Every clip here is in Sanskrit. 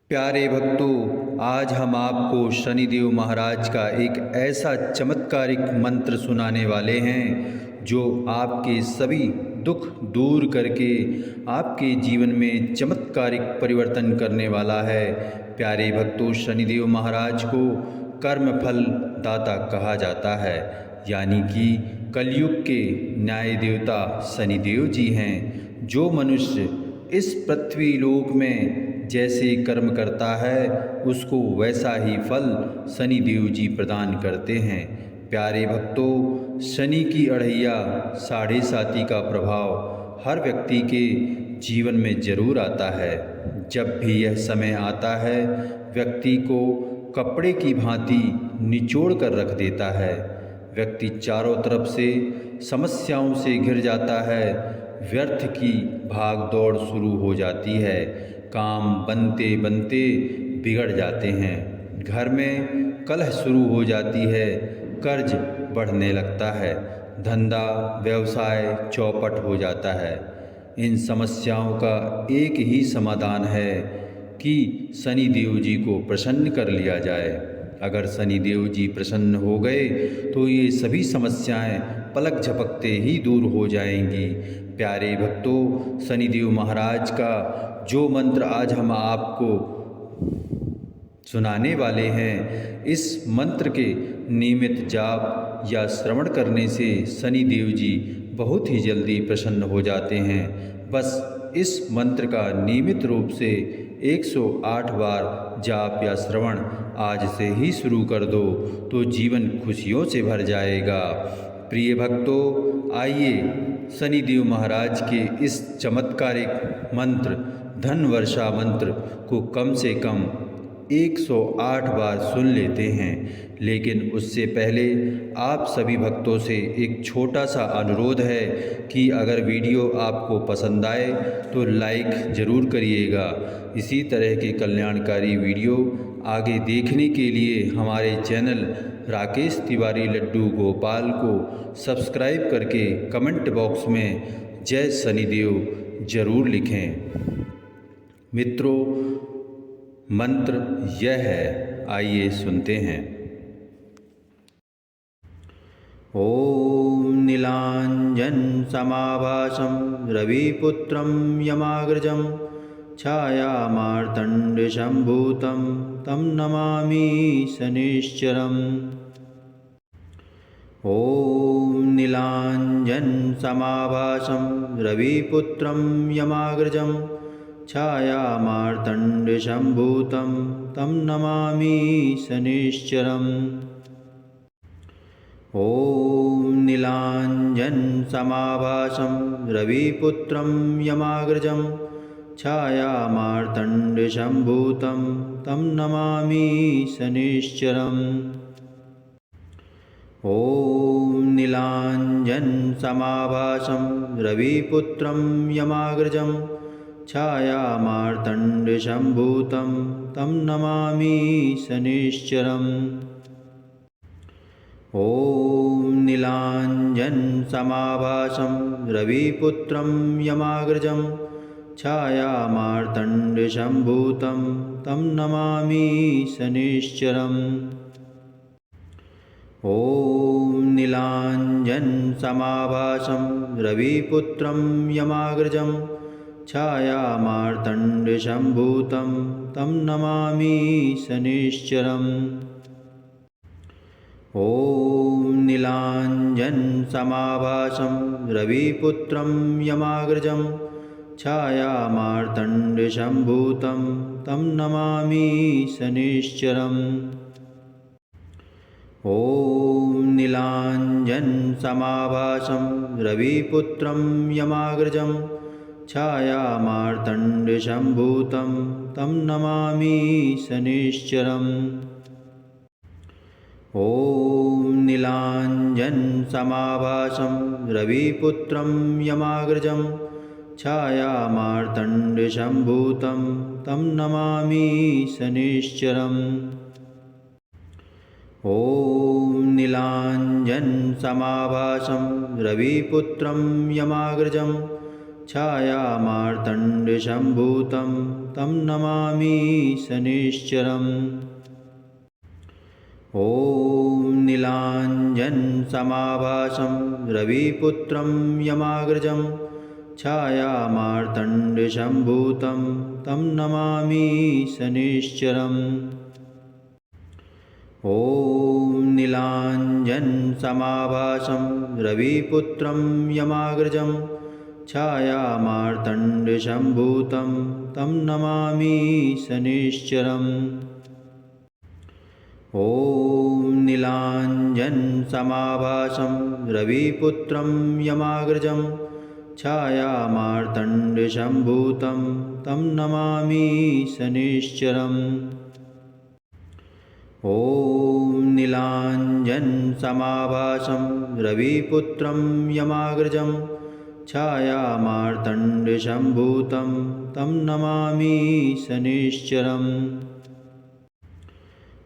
प्यारे भक्तों, आज हम आपको शनिदेव महाराज का एक ऐसा चमत्कारिक मंत्र सुनाने वाले हैं जो आपके सभी दुख दूर करके आपके जीवन में चमत्कारिक परिवर्तन करने वाला है। प्यारे भक्तों, शनिदेव महाराज को कर्मफल दाता कहा जाता है, यानी कि कलयुग के न्याय देवता शनिदेव जी हैं। जो मनुष्य इस पृथ्वी लोक में जैसे कर्म करता है उसको वैसा ही फल शनिदेव जी प्रदान करते हैं। प्यारे भक्तों, शनि की अढ़ैया साढ़े साती का प्रभाव हर व्यक्ति के जीवन में जरूर आता है। जब भी यह समय आता है व्यक्ति को कपड़े की भांति निचोड़ कर रख देता है। व्यक्ति चारों तरफ से समस्याओं से घिर जाता है। व्यर्थ की भाग दौड़ शुरू हो जाती है। काम बनते बनते बिगड़ जाते हैं। घर में कलह शुरू हो जाती है। कर्ज बढ़ने लगता है। धंधा व्यवसाय चौपट हो जाता है। इन समस्याओं का एक ही समाधान है कि शनिदेव जी को प्रसन्न कर लिया जाए। अगर शनिदेव जी प्रसन्न हो गए तो ये सभी समस्याएं पलक झपकते ही दूर हो जाएंगी। प्यारे भक्तों, शनिदेव महाराज का जो मंत्र आज हम आपको सुनाने वाले हैं, इस मंत्र के नियमित जाप या श्रवण करने से शनिदेव जी बहुत ही जल्दी प्रसन्न हो जाते हैं। बस इस मंत्र का नियमित रूप से 108 बार जाप या श्रवण आज से ही शुरू कर दो तो जीवन खुशियों से भर जाएगा। प्रिय भक्तों, आइए शनिदेव महाराज के इस चमत्कारिक मंत्र धन वर्षा मंत्र को कम से कम 108 बार सुन लेते हैं। लेकिन उससे पहले आप सभी भक्तों से एक छोटा सा अनुरोध है कि अगर वीडियो आपको पसंद आए तो लाइक ज़रूर करिएगा। इसी तरह के कल्याणकारी वीडियो आगे देखने के लिए हमारे चैनल राकेश तिवारी लड्डू गोपाल को सब्सक्राइब करके कमेंट बॉक्स में जय शनिदेव ज़रूर लिखें। मित्रों, मंत्र यह है, आइए सुनते हैं। ओम नीलांजन समाभासं रविपुत्रं यमाग्रजं छायामार्तंड संभूतं तं नमामि शनिश्चरम्। ओम नीलांजन समाभासं रविपुत्रं यमाग्रजं छायामार्तंड संभूतं तं नमामि शनिश्चरम्। ओम नीलांजन समाभासं रविपुत्रं यमाग्रजं छायामार्तंड संभूतं तं नमामि शनिश्चरम्। ओम नीलांजन समाभासं रविपुत्रं यमाग्रजं छायामार्तंड संभूतं तं नमामि शनिश्चरम्। ओम नीलांजन समाभासं रविपुत्रं यमाग्रजं छायामार्तंड संभूतं तं नमामि शनिश्चरम्। ओम नीलांजन समाभासं रविपुत्रं यमाग्रजं छायामार्तंड संभूतं तं नमामि शनिश्चरम्। ओम नीलांजन समाभासं रविपुत्रं यमाग्रजं छायामार्तंड संभूतं तं नमामि शनिश्चरम्। ओम नीलांजन समाभासं रविपुत्रं यमाग्रजं छायामार्तंड संभूतं तं नमामि शनिश्चरम्। ओम नीलांजन समाभासं रविपुत्रं यमाग्रजं छायामार्तंड संभूतं तं नमामि शनिश्चरम्। ओम नीलांजन समाभासं रविपुत्रं यमाग्रजं छायामार्तंड संभूतं तं नमामि शनिश्चरम्। ॐ नीलाञ्जनसमाभासं रविपुत्रं यमाग्रजं छायामार्तण्डसम्भूतं तं नमामि शनिश्चरम्। ॐ नीलाञ्जनसमाभासं रविपुत्रं यमाग्रजं छायामार्तण्डसम्भूतं तं नमामि शनिश्चरम्। ॐ नीलाञ्जनसमाभासं रविपुत्रं यमाग्रजं छायामार्तण्डसम्भूतं तं नमामि शनिश्चरम्। ॐ नीलाञ्जनसमाभासं रविपुत्रं यमाग्रजं छायामार्तण्डसम्भूतं तं नमामि शनिश्चरम्।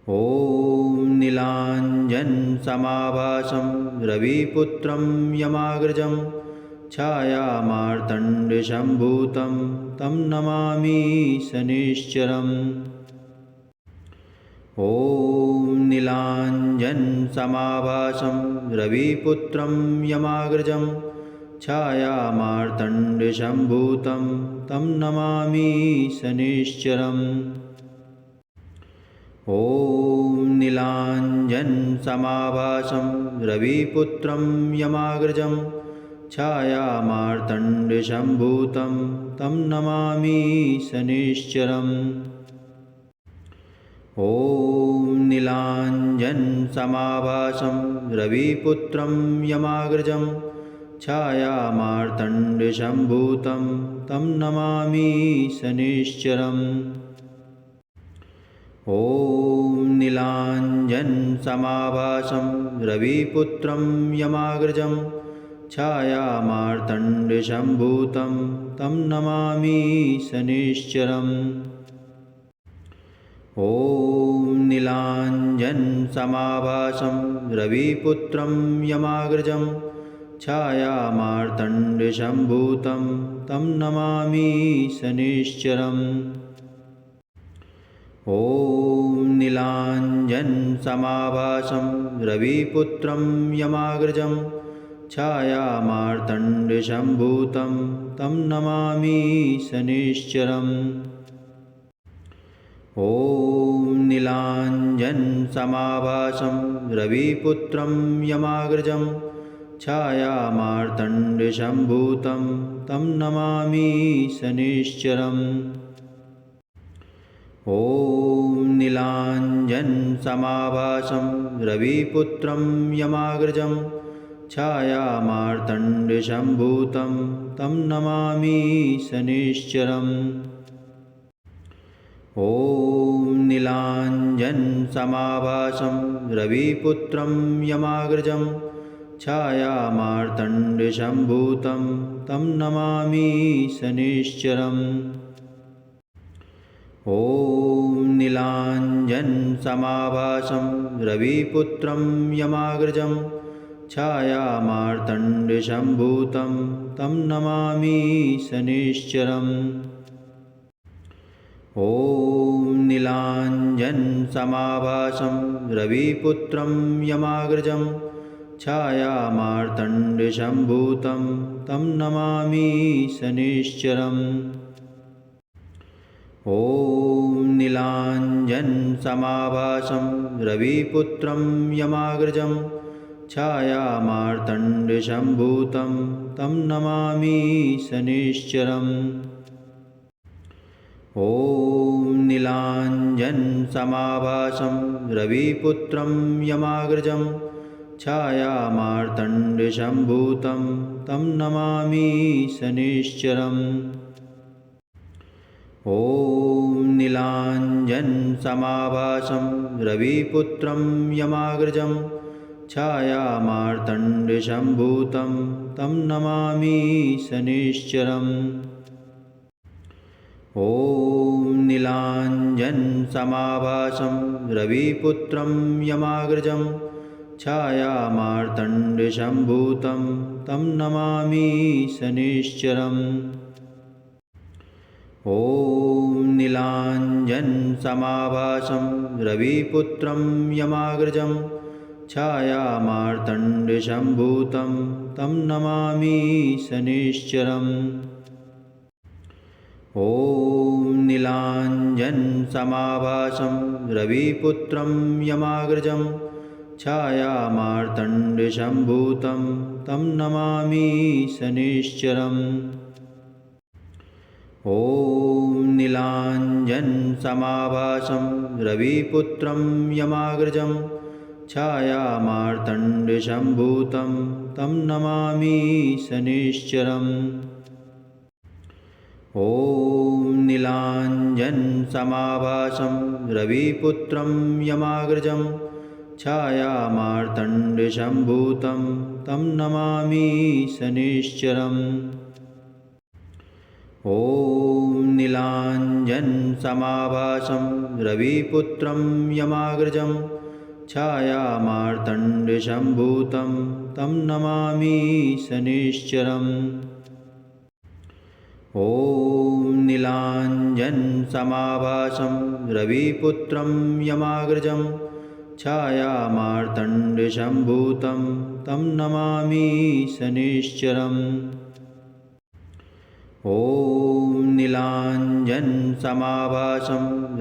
ॐ नीलाञ्जनसमाभासं रविपुत्रं यमाग्रजं छायामार्तण्डसम्भूतं तं नमामि शनिश्चरम्। ॐ नीलाञ्जनसमाभासं रविपुत्रं यमाग्रजं छायामार्तण्डसम्भूतं तं नमामि शनिश्चरम्। ॐ नीलाञ्जनसमाभासं रविपुत्रं यमाग्रजं छायामार्तण्डसम्भूतं तं नमामि शनिश्चरम्। ॐ नीलाञ्जनसमाभासं रविपुत्रं यमाग्रजं छायामार्तण्डसम्भूतं तं नमामि शनिश्चरम्। ॐ नीलाञ्जनसमाभासं रविपुत्रं यमाग्रजं छायामार्तण्डसम्भूतं तं नमामि शनिश्चरम्। ॐ नीलाञ्जनसमाभासं रविपुत्रं यमाग्रजं छायामार्तण्डसम्भूतं तं नमामि शनिश्चरम्। ॐ नीलाञ्जनसमाभासं रविपुत्रं यमाग्रजं छायामार्तण्डसम्भूतं तं नमामि शनिश्चरम्। ॐ नीलाञ्जनसमाभासं रविपुत्रं यमाग्रजं छायामार्तण्डसम्भूतं तं नमामि शनिश्चरम्। ॐ नीलाञ्जनसमाभासं रविपुत्रं यमाग्रजं छायामार्तण्डसम्भूतं तं नमामि शनिश्चरम्। ॐ नीलाञ्जनसमाभासं रविपुत्रं यमाग्रजं छायामार्तण्डसम्भूतं तं नमामि शनिश्चरम्। ॐ नीलाञ्जनसमाभासं रविपुत्रं यमाग्रजं छायामार्तण्डसम्भूतं तं नमामि शनिश्चरम्। ॐ नीलाञ्जनसमाभासं रविपुत्रं यमाग्रजं छायामार्तण्डसम्भूतं तं नमामि शनिश्चरम्। ॐ नीलाञ्जनसमाभासं रविपुत्रं यमाग्रजं छायामार्तण्डसम्भूतं तं नमामि शनिश्चरम्। ॐ नीलाञ्जनसमाभासं रविपुत्रं यमाग्रजं छायामार्तण्डसम्भूतं तं नमामि शनिश्चरम्। ॐ नीलाञ्जनसमाभासं रविपुत्रं यमाग्रजं छायामार्तण्डसम्भूतं तं नमामि शनिश्चरम्। ॐ नीलाञ्जनसमाभासं रविपुत्रं यमाग्रजं छायामार्तण्डसम्भूतं तं नमामि शनिश्चरम्। ॐ समाभासं रविपुत्रं यमाग्रजं छायामार्तण्डसम्भूतं तं नमामि शनिश्चरम्। ॐ नीलाञ्जनसमाभासं रविपुत्रं यमाग्रजं छायामार्तण्डसम्भूतं तं नमामि शनिश्चरम्। ॐ नीलाञ्जनसमाभासं रविपुत्रं यमाग्रजं छायामार्तण्डसम्भूतं तं नमामि शनिश्चरम्। ॐ नीलाञ्जनसमाभासं रविपुत्रं यमाग्रजं छायामार्तण्डसम्भूतं तं नमामि शनिश्चरम्। ॐ नीलाञ्जनसमाभासं रविपुत्रं यमाग्रजं छायामार्तण्डसम्भूतं तं नमामि शनिश्चरम्। ॐ नीलाञ्जनसमाभासं रविपुत्रं यमाग्रजं छायामार्तण्डसम्भूतं तं नमामि शनिश्चरम्। ॐ नीलाञ्जनसमाभासं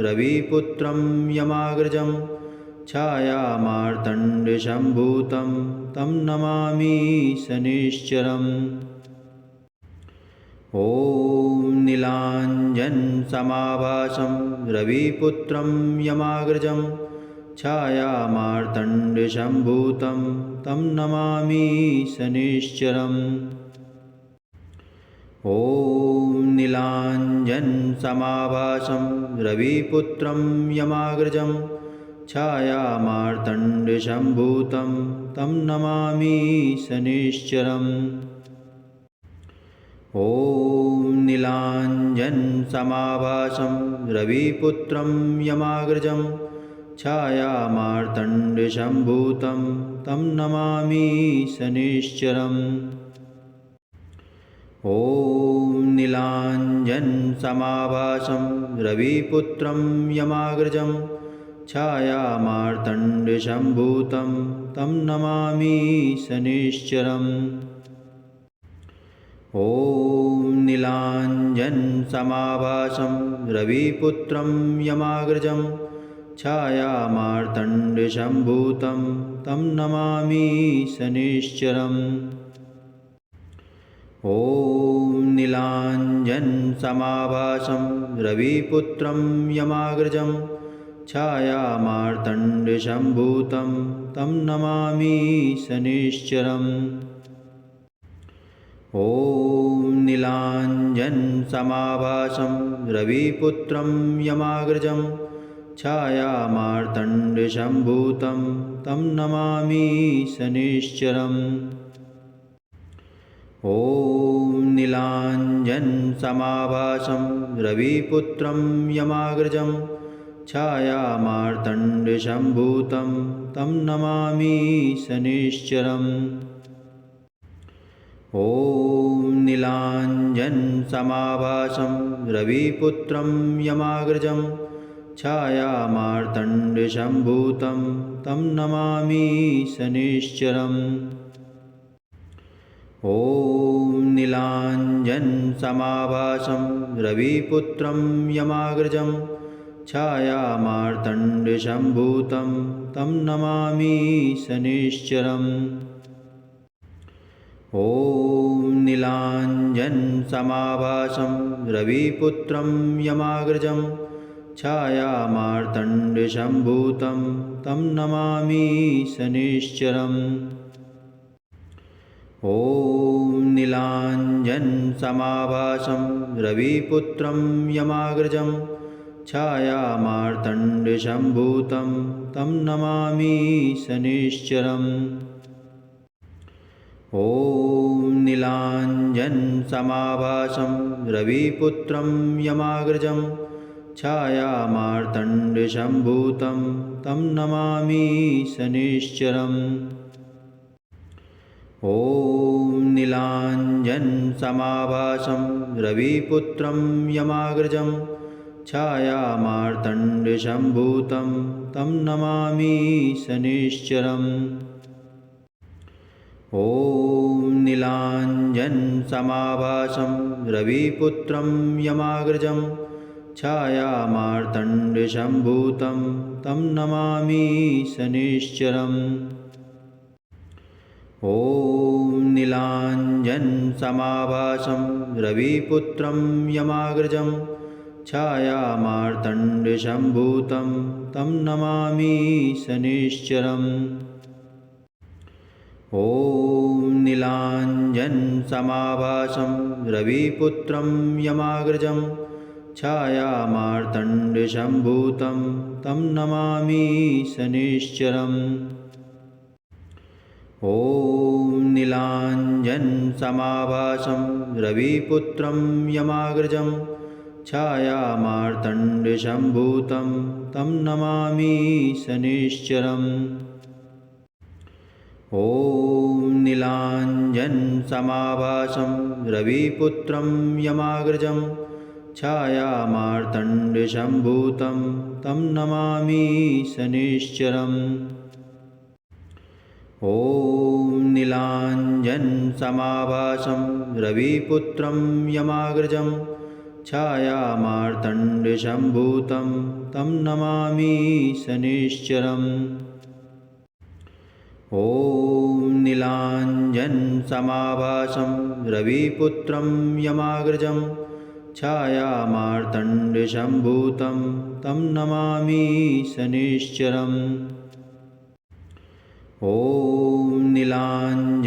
रविपुत्रं यमाग्रजं छायामार्तण्डसम्भूतं तं नमामि शनिश्चरम्। ॐ नीलाञ्जनसमाभासं रविपुत्रं यमाग्रजं छायामार्तण्डसम्भूतं तं नमामि शनिश्चरम्। ॐ नीलाञ्जनसमाभासं रविपुत्रं यमाग्रजं छायामार्तण्डसम्भूतं तं नमामि शनिश्चरम्। ॐ नीलाञ्जनसमाभासं रविपुत्रं यमाग्रजं छायामार्तण्डसम्भूतं तं नमामि शनिश्चरम्। ॐ नीलाञ्जनसमाभासं रविपुत्रं यमाग्रजं छायामार्तण्डसम्भूतं तं नमामि शनिश्चरम्। ॐ नीलाञ्जनसमाभासं रविपुत्रं यमाग्रजं छायामार्तण्डसम्भूतं तं नमामि शनिश्चरम्। ॐ नीलाञ्जनसमाभासं रविपुत्रं यमाग्रजं छायामार्तण्डसम्भूतं तं नमामि शनिश्चरम्। ॐ नीलाञ्जनसमाभासं रविपुत्रं यमाग्रजं छायामार्तण्डसम्भूतं तं नमामि शनिश्चरम्। ॐ नीलाञ्जनसमाभासं रविपुत्रं यमाग्रजं छायामार्तण्डसम्भूतं तं नमामि शनिश्चरम्। ॐ नीलाञ्जनसमाभासं रविपुत्रं यमाग्रजं छायामार्तण्डसम्भूतं तं नमामि शनिश्चरम्। ॐ नीलाञ्जनसमाभासं रविपुत्रं यमाग्रजं छायामार्तण्डसम्भूतं तं नमामि शनिश्चरम्। ॐ नीलाञ्जनसमाभासं रविपुत्रं यमाग्रजं छायामार्तण्डसम्भूतं तं नमामि शनिश्चरम्। ॐ नीलाञ्जनसमाभासं रविपुत्रं यमाग्रजं छायामार्तण्डसम्भूतं तं नमामि शनिश्चरम्। ॐ नीलाञ्जनसमाभासं रविपुत्रं यमाग्रजं छायामार्तण्डसम्भूतं तं नमामि शनिश्चरम्। ॐ नीलाञ्जनसमाभासं रविपुत्रं यमाग्रजं छायामार्तण्डसम्भूतं तं नमामि शनिश्चरम्। ॐ नीलाञ्जनसमाभासं रविपुत्रं यमाग्रजं छायामार्तण्डसम्भूतं तं नमामि शनिश्चरम्। ॐ नीलाञ्जनसमाभासं रविपुत्रं यमाग्रजं छायामार्तण्डसम्भूतं तं नमामि शनिश्चरम्। ॐ नीलाञ्जनसमाभासं रविपुत्रं यमाग्रजं छायामार्तण्डसम्भूतं तं नमामि शनिश्चरम्। ॐ नीलाञ्जनसमाभासं रविपुत्रं यमाग्रजं छायामार्तण्डसम्भूतं तं नमामि शनिश्चरम्। ॐ नीलाञ्जनसमाभासं रविपुत्रं यमाग्रजं छायामार्तण्डसम्भूतं तं नमामि शनिश्चरम्। ॐ नीलाञ्जनसमाभासं रविपुत्रं यमाग्रजं छायामार्तण्डसम्भूतं तं नमामि शनिश्चरम्। ॐ नीलाञ्जनसमाभासं रविपुत्रं यमाग्रजं छायामार्तण्डसम्भूतं तं नमामि शनिश्चरम्। ॐ नीलाञ्जनसमाभासं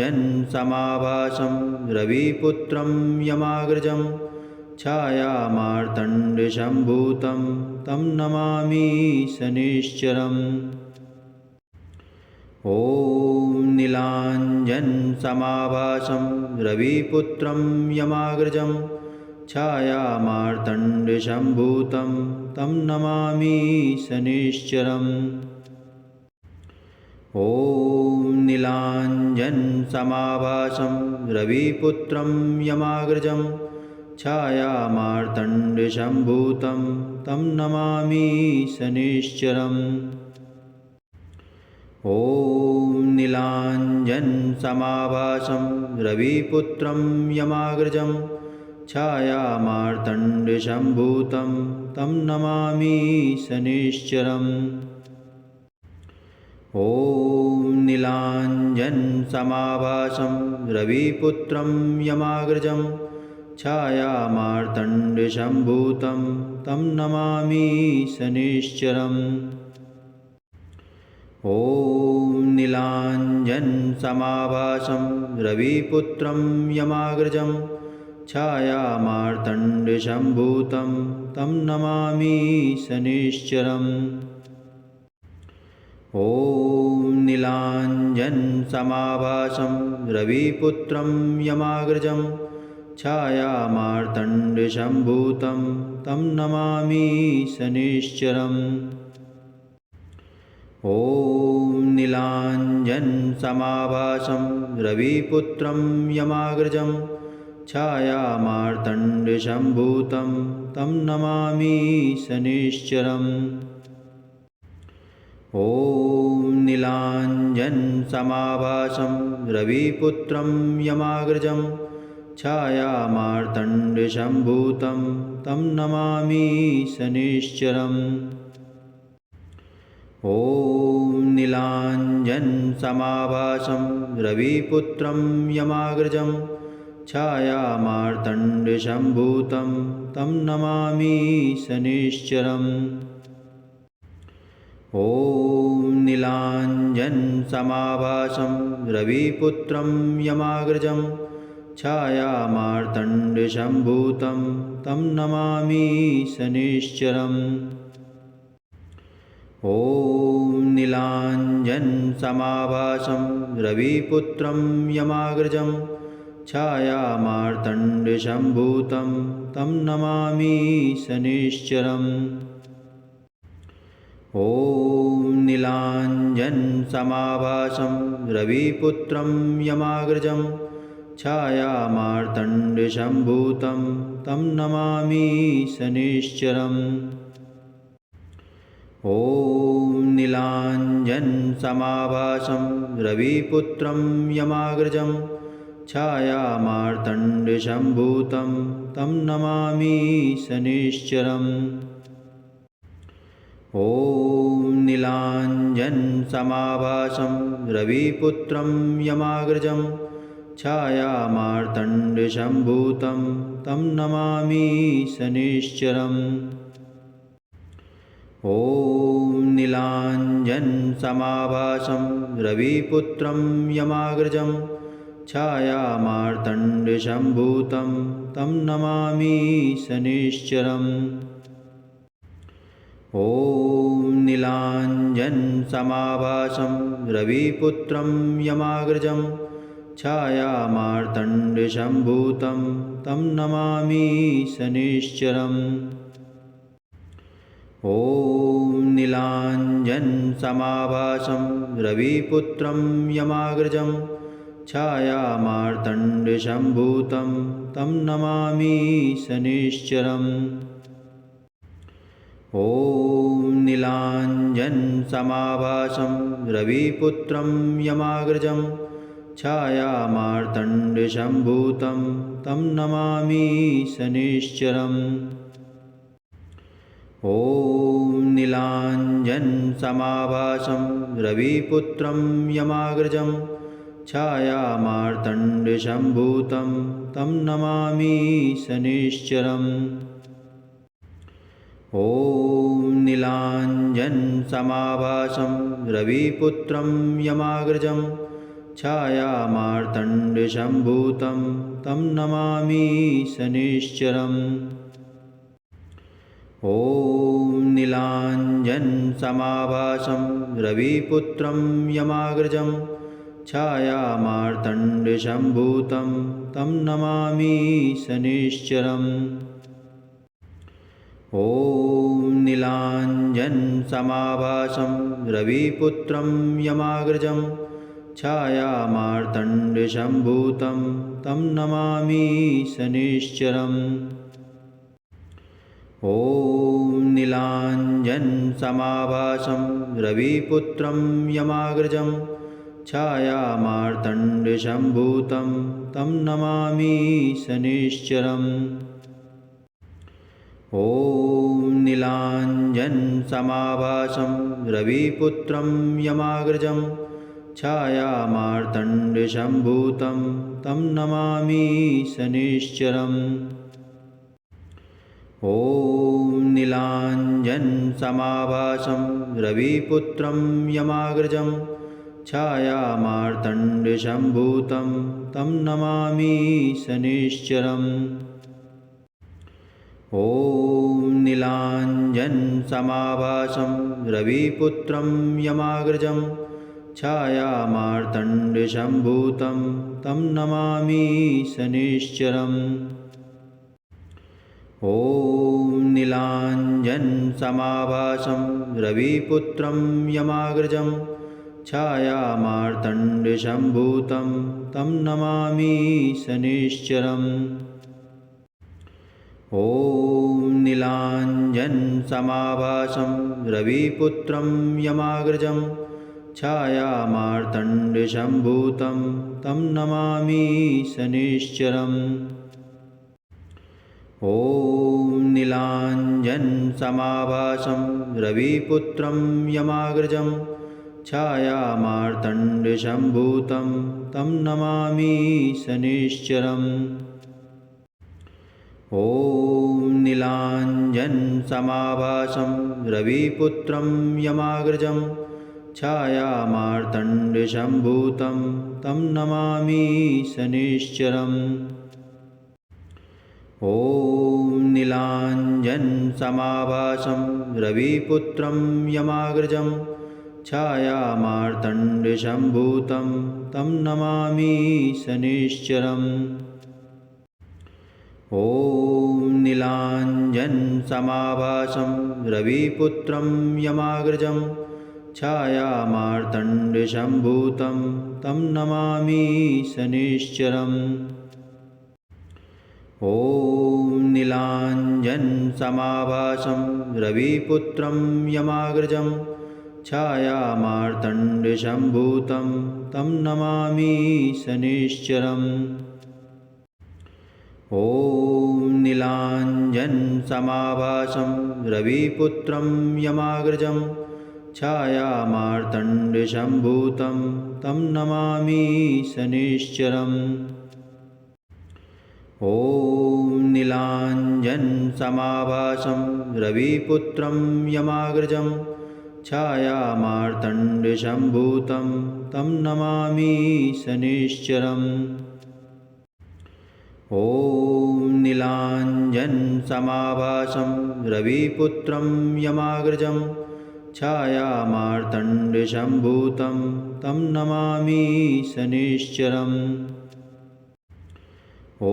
रविपुत्रं यमाग्रजं छायामार्तण्डसम्भूतं तं नमामि शनिश्चरम्। ॐ नीलाञ्जनसमाभासं रविपुत्रं यमाग्रजं छायामार्तण्डसम्भूतं तं नमामि शनिश्चरम्। ॐ नीलाञ्जनसमाभासं रविपुत्रं यमाग्रजं छायामार्तण्डसम्भूतं तं नमामि शनिश्चरम्। ॐ नीलाञ्जनसमाभासं रविपुत्रं यमाग्रजं छायामार्तण्डसम्भूतं तं नमामि शनिश्चरम्। ॐ नीलाञ्जनसमाभासं रविपुत्रं यमाग्रजं छायामार्तण्डसम्भूतं तं नमामि शनिश्चरम्। ॐ नीलाञ्जनसमाभासं रविपुत्रं यमाग्रजं छायामार्तण्डसम्भूतं तं नमामि शनिश्चरम्। ॐ नीलाञ्जनसमाभासं रविपुत्रं यमाग्रजं छायामार्तण्डसम्भूतं तं नमामि शनिश्चरम्। ॐ नीलाञ्जनसमाभासं रविपुत्रं यमाग्रजं छायामार्तण्डसम्भूतं तं नमामि शनिश्चरम्। ॐ नीलाञ्जनसमाभासं रविपुत्रं यमाग्रजं छायामार्तण्डसम्भूतं तं नमामि शनिश्चरम्। ॐ नीलाञ्जनसमाभासं रविपुत्रं यमाग्रजं छायामार्तण्डसम्भूतं तं नमामि शनिश्चरम्। ॐ नीलाञ्जनसमाभासं रविपुत्रं यमाग्रजं छायामार्तण्डसम्भूतं तं नमामि शनिश्चरम्। ॐ नीलाञ्जनसमाभासं रविपुत्रं यमाग्रजं छायामार्तण्डसम्भूतं तं नमामि शनिश्चरम्। ॐ नीलाञ्जनसमाभासं रविपुत्रं यमाग्रजं छायामार्तण्डसम्भूतं तं नमामि शनिश्चरम्। ॐ नीलाञ्जनसमाभासं रविपुत्रं यमाग्रजं छायामार्तण्डसम्भूतं तं नमामि शनिश्चरम्। ॐ नीलाञ्जनसमाभासं रविपुत्रं यमाग्रजं छायामार्तण्डसम्भूतं तं नमामि शनिश्चरम्। ॐ नीलाञ्जनसमाभासं रविपुत्रं यमाग्रजं छायामार्तण्डसम्भूतं तं नमामि शनिश्चरम्। ॐ नीलाञ्जनसमाभासं रविपुत्रं यमाग्रजं छायामार्तण्डसम्भूतं तं नमामि शनिश्चरम्। ॐ नीलाञ्जनसमाभासं रविपुत्रं यमाग्रजं छायामार्तण्डसम्भूतं तं नमामि शनिश्चरम्। ॐ नीलाञ्जनसमाभासं रविपुत्रं यमाग्रजं छायामार्तण्डसम्भूतं तं नमामि शनिश्चरम्। ॐ नीलाञ्जनसमाभासं रविपुत्रं यमाग्रजं छायामार्तण्डसम्भूतं तं नमामि शनिश्चरम्। ॐ नीलाञ्जनसमाभासं रविपुत्रं यमाग्रजं छायामार्तण्डसम्भूतं तं नमामि शनिश्चरम्। ॐ नीलाञ्जनसमाभासं रविपुत्रं यमाग्रजं छायामार्तण्डसम्भूतं तं नमामि शनिश्चरम्। ॐ नीलाञ्जनसमाभासं रविपुत्रं यमाग्रजं छायामार्तण्डसम्भूतं तं नमामि शनिश्चरम्। ॐ नीलाञ्जनसमाभासं रविपुत्रं यमाग्रजं छायामार्तण्डसम्भूतं तं नमामि शनिश्चरम्। ॐ नीलाञ्जनसमाभासं रविपुत्रं यमाग्रजं छायामार्तण्डसम्भूतं तं नमामि शनिश्चरम्। ॐ नीलाञ्जनसमाभासं रविपुत्रं यमाग्रजं छायामार्तण्डसम्भूतं तं नमामि शनिश्चरम्। ॐ नीलाञ्जनसमाभासं रविपुत्रं यमाग्रजं छायामार्तण्डसम्भूतं तं नमामि शनिश्चरम्। ॐ नीलाञ्जनसमाभासं रविपुत्रं यमाग्रजं छायामार्तण्डसम्भूतं तं नमामि शनिश्चरम्। ॐ नीलाञ्जनसमाभासं रविपुत्रं यमाग्रजं छायामार्तण्डसम्भूतं तं नमामि शनिश्चरम्। ॐ नीलाञ्जनसमाभासं रविपुत्रं यमाग्रजं छायामार्तण्डसम्भूतं तं नमामि शनिश्चरम्। ॐ नीलाञ्जनसमाभासं रविपुत्रं यमाग्रजं छायामार्तण्डसम्भूतं तं नमामि शनिश्चरम्। ॐ नीलाञ्जनसमाभासं रविपुत्रं यमाग्रजं छायामार्तण्डसम्भूतं तं नमामि शनिश्चरम्। ॐ नीलाञ्जनसमाभासं रविपुत्रं यमाग्रजं छायामार्तण्डसम्भूतं तं नमामि शनिश्चरम्। ॐ नीलाञ्जनसमाभासं रविपुत्रं यमाग्रजं छायामार्तण्डसम्भूतं तं नमामि शनिश्चरम्। ॐ नीलाञ्जनसमाभासं रविपुत्रं यमाग्रजं छायामार्तण्डसम्भूतं तं नमामि शनिश्चरम्। ॐ नीलाञ्जनसमाभासं रविपुत्रं यमाग्रजं छायामार्तण्डसम्भूतं तं नमामि शनिश्चरम्। ॐ नीलाञ्जनसमाभासं रविपुत्रं यमाग्रजं छायामार्तण्डसम्भूतं तं नमामि शनिश्चरम्। ॐ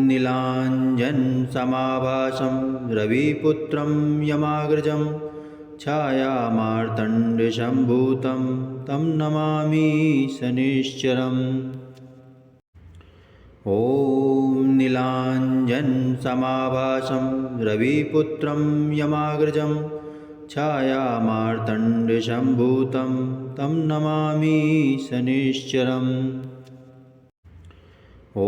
नीलाञ्जनसमाभासं रविपुत्रं यमाग्रजं छायामार्तण्डसम्भूतं तं नमामि शनिश्चरम्। ॐ नीलाञ्जनसमाभासं रविपुत्रं यमाग्रजं छायामार्तण्डसम्भूतं तं नमामि शनिश्चरम्। ॐ नीलाञ्जनसमाभासं रविपुत्रं यमाग्रजं छायामार्तण्डसम्भूतं तं नमामि शनिश्चरम्। ॐ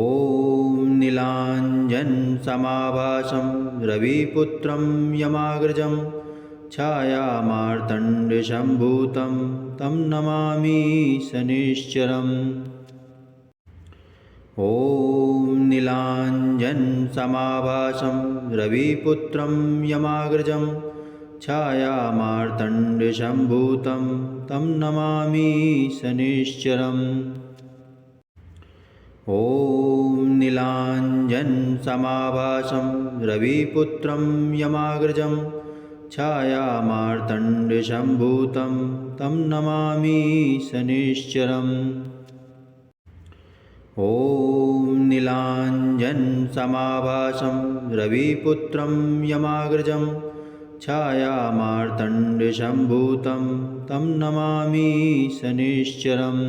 नीलाञ्जनसमाभासं रविपुत्रं यमाग्रजं छायामार्तण्डसम्भूतं तं नमामि शनिश्चरम्। ॐ नीलाञ्जनसमाभासं रविपुत्रं यमाग्रजं छायामार्तण्डसम्भूतं तं नमामि शनिश्चरम्। ॐ नीलाञ्जनसमाभासं रविपुत्रं यमाग्रजं छायामार्तण्डसम्भूतं तं नमामि शनिश्चरम्। ॐ नीलाञ्जनसमाभासं रविपुत्रं यमाग्रजं छायामार्तण्डसम्भूतं तं नमामि शनिश्चरम्। ॐ नीलाञ्जनसमाभासं रविपुत्रं यमाग्रजं छायामार्तण्डसम्भूतं तं नमामि शनिश्चरम्। ॐ नीलाञ्जनसमाभासं रविपुत्रं यमाग्रजं छायामार्तण्डसम्भूतं तं नमामि शनिश्चरम्।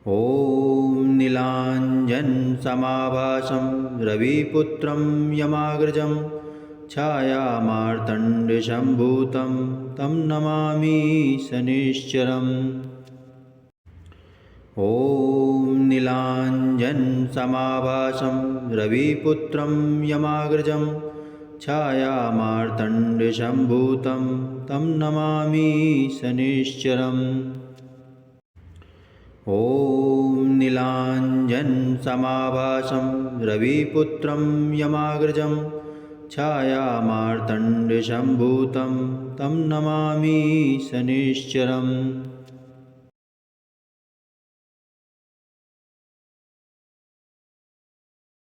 ॐ नीलाञ्जनसमाभासं रविपुत्रं यमाग्रजं छायामार्तण्डसम्भूतं तं नमामि शनिश्चरम्। ॐ नीलाञ्जनसमाभासं रविपुत्रं यमाग्रजं छायामार्तण्डसम्भूतं तं नमामि शनिश्चरम्। ॐ नीलाञ्जनसमाभासं रविपुत्रं यमाग्रजं छायामार्तण्डसम्भूतं तं नमामि शनिश्चरम्। ॐ नीलाञ्जनसमाभासं रविपुत्रं यमाग्रजं छायामार्तण्डसम्भूतं तं नमामि शनिश्चरम्।